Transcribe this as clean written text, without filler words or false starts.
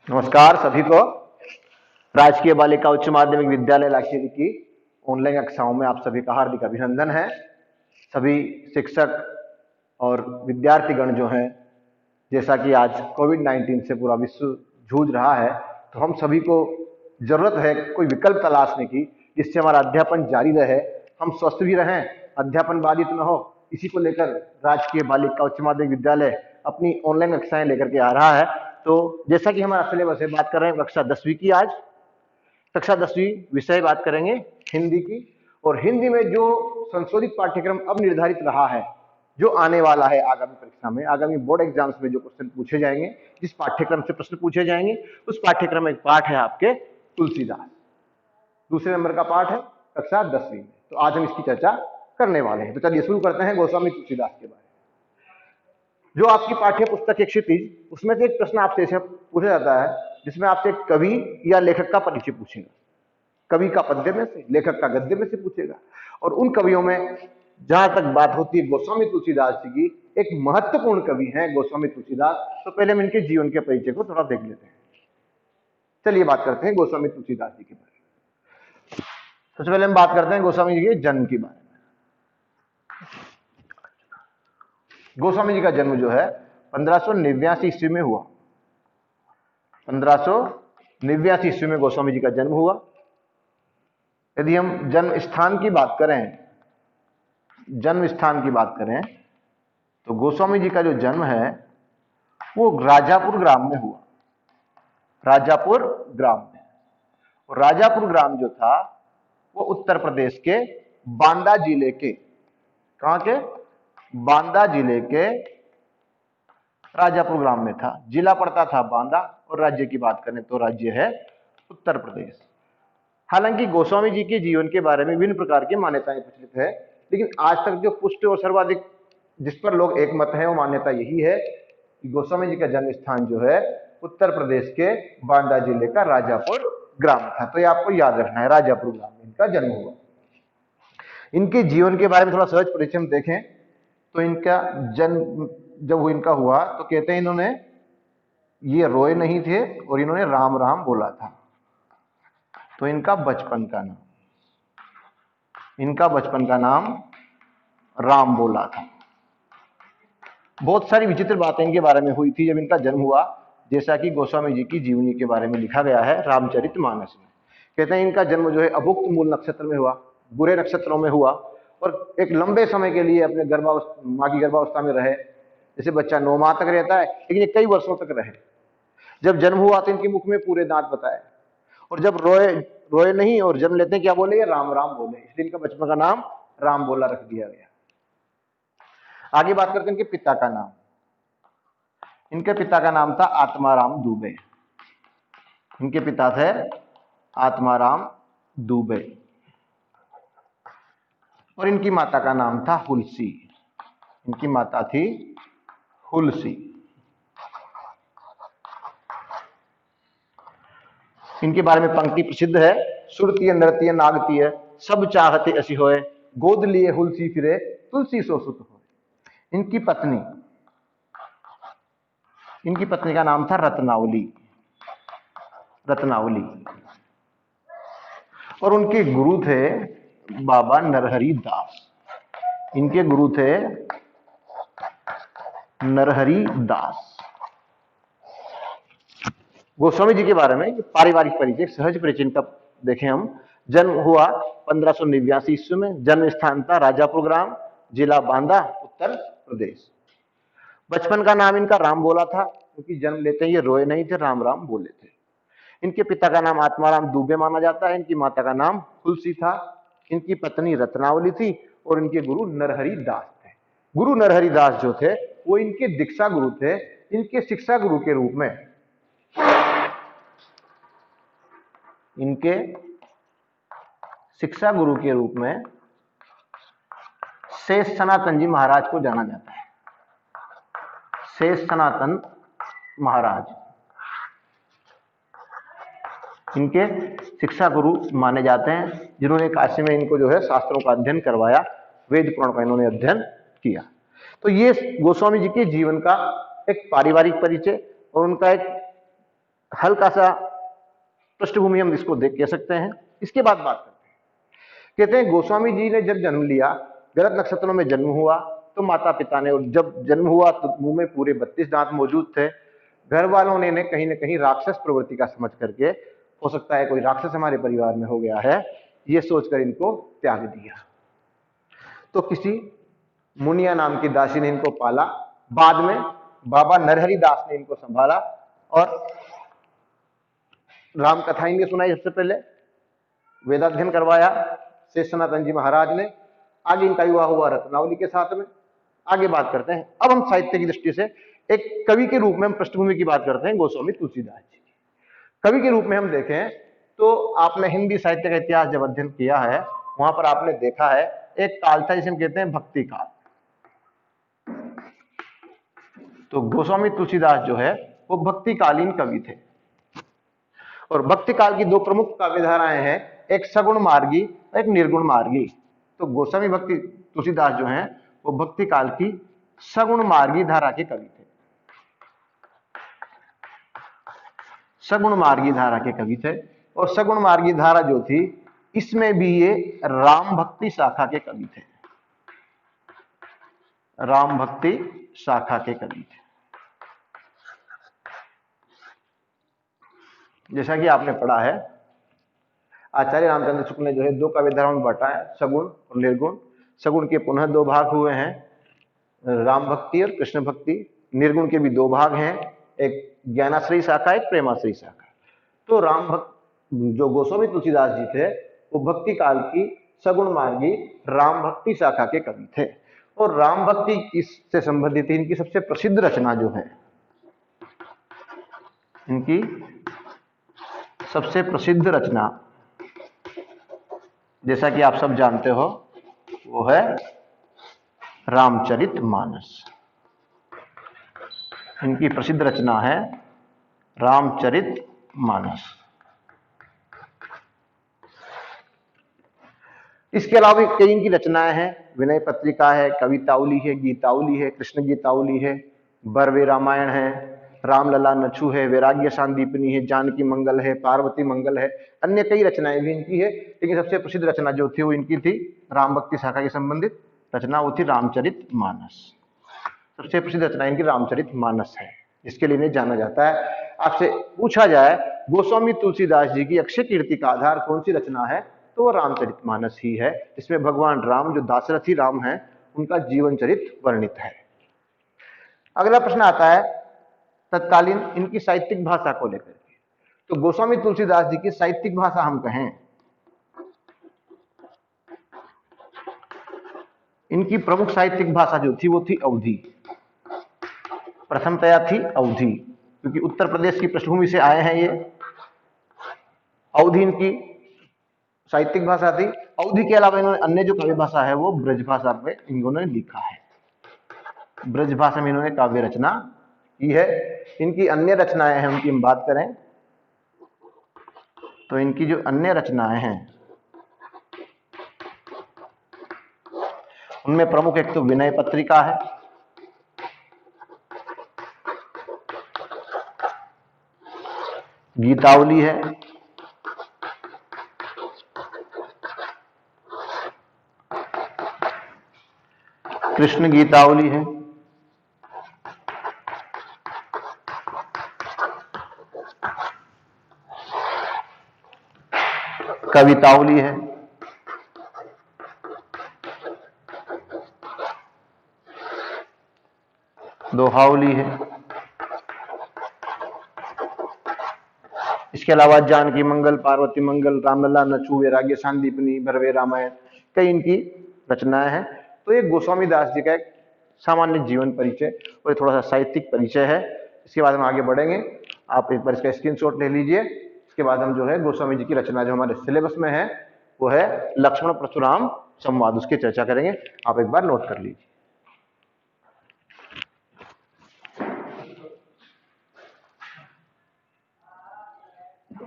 नमस्कार सभी को। राजकीय बालिका उच्च माध्यमिक विद्यालय लाखेरी की ऑनलाइन कक्षाओं में आप सभी का हार्दिक अभिनंदन है। सभी शिक्षक और विद्यार्थीगण जो हैं, जैसा कि आज कोविड-19 से पूरा विश्व जूझ रहा है, तो हम सभी को जरूरत है कोई विकल्प तलाशने की, जिससे हमारा अध्यापन जारी रहे, हम स्वस्थ भी रहें, अध्यापन बाधित न हो। इसी को लेकर राजकीय बालिका उच्च माध्यमिक विद्यालय अपनी ऑनलाइन कक्षाएं लेकर के आ रहा है। तो जैसा कि हमारा सिलेबस है, बात कर रहे हैं कक्षा 10वीं की। आज कक्षा 10वीं विषय बात करेंगे हिंदी की। और हिंदी में जो संशोधित पाठ्यक्रम अब निर्धारित रहा है, जो आने वाला है आगामी परीक्षा में, आगामी बोर्ड एग्जाम्स में जो क्वेश्चन पूछे जाएंगे, जिस पाठ्यक्रम से प्रश्न पूछे जाएंगे, उस पाठ्यक्रम में एक पाठ है आपके तुलसीदास। दूसरे नंबर का पाठ है कक्षा 10वीं में। तो आज हम इसकी चर्चा करने वाले हैं। तो चलिए शुरू करते हैं गोस्वामी तुलसीदास के बारे में। जो आपकी पाठ्य पुस्तक एक क्षितिज, उसमें से एक प्रश्न आपसे ऐसे पूछा जाता है जिसमें आपसे एक कवि या लेखक का परिचय पूछेगा। कवि का पद्य में से, लेखक का गद्य में से पूछेगा। और उन कवियों में जहां तक बात होती है गोस्वामी तुलसीदास जी की, एक महत्वपूर्ण कवि हैं गोस्वामी तुलसीदास। तो पहले हम इनके जीवन के परिचय को थोड़ा देख लेते हैं। चलिए बात करते हैं गोस्वामी तुलसीदास जी के बारे में। सबसे पहले हम बात करते हैं गोस्वामी जी के जन्म के बारे में। गोस्वामी जी का जन्म जो है 1589 ईस्वी में हुआ। 1589 ईस्वी में गोस्वामी जी का जन्म हुआ। यदि हम जन्म स्थान की बात करें, तो गोस्वामी जी का जो जन्म है वो राजापुर ग्राम में हुआ। राजापुर ग्राम में। और राजापुर ग्राम जो था वो उत्तर प्रदेश के बांदा जिले के, कहां के? बांदा जिले के राजापुर ग्राम में था। जिला पड़ता था बांदा, और राज्य की बात करें तो राज्य है उत्तर प्रदेश। हालांकि गोस्वामी जी के जीवन के बारे में विभिन्न प्रकार की मान्यताएं प्रचलित है, लेकिन आज तक जो पुष्ट और सर्वाधिक जिस पर लोग एकमत है वो मान्यता यही है कि गोस्वामी जी का जन्म स्थान जो है उत्तर प्रदेश के बांदा जिले का राजापुर ग्राम था। तो ये आपको याद रखना है, राजापुर ग्राम में इनका जन्म हुआ। इनके जीवन के बारे में थोड़ा सहज परिचय हम देखें तो इनका जन्म जब वो इनका हुआ तो कहते हैं इन्होंने ये रोए नहीं थे और इन्होंने राम राम बोला था। तो इनका बचपन का नाम राम बोला था। बहुत सारी विचित्र बातें इनके बारे में हुई थी जब इनका जन्म हुआ, जैसा कि गोस्वामी जी की जीवनी के बारे में लिखा गया है रामचरितमानस में। कहते हैं इनका जन्म जो है अभुक्त मूल नक्षत्र में हुआ, बुरे नक्षत्रों में हुआ, और एक लंबे समय के लिए अपने माँ की गर्भावस्था में रहे। जैसे बच्चा 9 माह तक रहता है, लेकिन ये कई वर्षों तक रहे। जब जन्म हुआ तो इनके मुख में पूरे दांत बताए, और जब रोए नहीं और जन्म लेते हैं क्या बोले? ये राम राम बोले। इसलिए इनका बचपन का नाम राम बोला रख दिया गया। आगे बात करते हैं इनके पिता का नाम। इनके पिता का नाम था आत्माराम दुबे। इनके पिता थे आत्माराम दुबे। और इनकी माता का नाम था हुलसी। इनकी माता थी हुलसी। इनके बारे में पंक्ति प्रसिद्ध है, सुरतीय नृत्य नागतीय सब चाहते असी होए, गोद लिए हुलसी फिरे तुलसी सो सुत होए। इनकी पत्नी का नाम था रत्नावली। और उनके गुरु थे बाबा नरहरि दास। इनके गुरु थे नरहरि दास। गोस्वामी जी के बारे में पारिवारिक परिचय, सहज परिचय का देखें हम। जन्म हुआ 1589 ईस्वी में। जन्म स्थान था राजापुर ग्राम, जिला बांदा, उत्तर प्रदेश। बचपन का नाम इनका राम बोला था, क्योंकि जन्म लेते ही ये रोए नहीं थे, राम राम बोले थे। इनके पिता का नाम आत्माराम दुबे माना जाता है। इनकी माता का नाम तुलसी था। इनकी पत्नी रत्नावली थी, और इनके गुरु नरहरि दास थे। गुरु नरहरि दास जो थे वो इनके दीक्षा गुरु थे। इनके शिक्षा गुरु के रूप में शेष सनातन जी महाराज को जाना जाता है। शेष सनातन महाराज इनके शिक्षा गुरु माने जाते हैं, जिन्होंने काशी में इनको जो है शास्त्रों का अध्ययन करवाया, वेद पुराण का इन्होंने अध्ययन किया। तो ये गोस्वामी जी के जीवन का एक पारिवारिक परिचय और उनका एक हल्का सा पृष्ठभूमि हम इसको देख कह सकते हैं। इसके बाद बात करते हैं। कहते हैं गोस्वामी जी ने जब जन्म लिया, गलत नक्षत्रों में जन्म हुआ, तो माता पिता ने, और जब जन्म हुआ तो मुंह में पूरे 32 दांत मौजूद थे। घर वालों ने कहीं ना कहीं राक्षस प्रवृत्ति का समझ करके, हो सकता है कोई राक्षस हमारे परिवार में हो गया है, ये सोचकर इनको त्याग दिया। तो किसी मुनिया नाम की दासी ने इनको पाला। बाद में बाबा नरहरि दास ने इनको संभाला और राम कथा इनके सुनाई। सबसे पहले वेदाध्ययन करवाया शेष सनातन जी महाराज ने। आगे इनका विवाह हुआ रत्नावली के साथ में। आगे बात करते हैं। अब हम साहित्य की दृष्टि से एक कवि के रूप में हम पृष्ठभूमि की बात करते हैं गोस्वामी तुलसीदास जी। कवि के रूप में हम देखें तो आपने हिंदी साहित्य का इतिहास जब अध्ययन किया है, वहां पर आपने देखा है एक काल था जिसे हम कहते हैं भक्ति काल। तो गोस्वामी तुलसीदास जो है वो भक्तिकालीन कवि थे। और भक्ति काल की दो प्रमुख काव्य धाराएं हैं, एक सगुण मार्गी और एक निर्गुण मार्गी। तो गोस्वामी भक्ति तुलसीदास जो हैं वो भक्ति काल की सगुण मार्गी धारा के कवि थे। सगुण मार्गी धारा के कवि थे। और सगुण मार्गी धारा जो थी, इसमें भी ये राम भक्ति शाखा के कवि थे। राम भक्ति शाखा के कवि थे। जैसा कि आपने पढ़ा है, आचार्य रामचंद्र शुक्ल ने जो है दो काव्य धाराओं में बांटा है, सगुण और निर्गुण। सगुण के पुनः दो भाग हुए हैं, राम भक्ति और कृष्ण भक्ति। निर्गुण के भी दो भाग हैं, एक ज्ञानाश्रयी शाखा, एक प्रेमाश्रयी शाखा। तो राम भक्त जो गोस्वामी तुलसीदास जी थे वो भक्ति काल की सगुण मार्गी राम भक्ति शाखा के कवि थे। और राम भक्ति इससे संबंधित इनकी सबसे प्रसिद्ध रचना जो है, इनकी सबसे प्रसिद्ध रचना जैसा कि आप सब जानते हो वो है रामचरितमानस। इनकी प्रसिद्ध रचना है रामचरितमानस। इसके अलावा कई इनकी रचनाएं हैं, विनय पत्रिका है, कवितावली है, गीतावली है, कृष्ण गीतावली है, बरवे रामायण है, रामलला नछू है, वैराग्य सांदीपनी है, जानकी मंगल है, पार्वती मंगल है। अन्य कई रचनाएं भी इनकी है, लेकिन सबसे प्रसिद्ध रचना जो थी वो इनकी थी राम भक्ति शाखा के संबंधित रचना, वो थी रामचरितमानस। सबसे प्रसिद्ध रचना इनकी रामचरितमानस है, जिसके लिए इन्हें जाना जाता है। आपसे पूछा जाए गोस्वामी तुलसीदास जी की अक्षय कीर्ति का आधार कौन सी रचना है, तो वो रामचरितमानस ही है। इसमें भगवान राम जो दाशरथी राम हैं उनका जीवन चरित्र वर्णित है। अगला प्रश्न आता है तत्कालीन इनकी साहित्यिक भाषा को लेकर के। तो गोस्वामी तुलसीदास जी की साहित्यिक भाषा हम कहें, इनकी प्रमुख साहित्यिक भाषा जो थी वो थी अवधी। प्रथमतया थी अवधी, क्योंकि उत्तर प्रदेश की पृष्ठभूमि से आए हैं ये। अवधी इनकी साहित्यिक भाषा थी। अवधी के अलावा इन्होंने अन्य जो काव्य भाषा है वो ब्रज भाषा में इन्होंने लिखा है। ब्रज भाषा में इन्होंने काव्य रचना की है। इनकी अन्य रचनाएं हैं, उनकी हम बात करें तो इनकी जो अन्य रचनाएं हैं उनमें प्रमुख एक तो विनय पत्रिका है, गीतावली है, कृष्ण गीतावली है, कवितावली है, दोहावली है। इसके अलावा जानकी मंगल, पार्वती मंगल, रामलला नछू, वैराग्य सांदीपनी, भरवे रामायण, कई इनकी रचनाएं हैं। तो ये गोस्वामी दास जी का एक सामान्य जीवन परिचय और थोड़ा सा साहित्यिक परिचय है। इसके बाद हम आगे बढ़ेंगे। आप एक बार इसका स्क्रीनशॉट ले लीजिए। इसके बाद हम जो है गोस्वामी जी की रचना जो हमारे सिलेबस में है वो है लक्ष्मण परशुराम संवाद, उसकी चर्चा करेंगे। आप एक बार नोट कर लीजिए।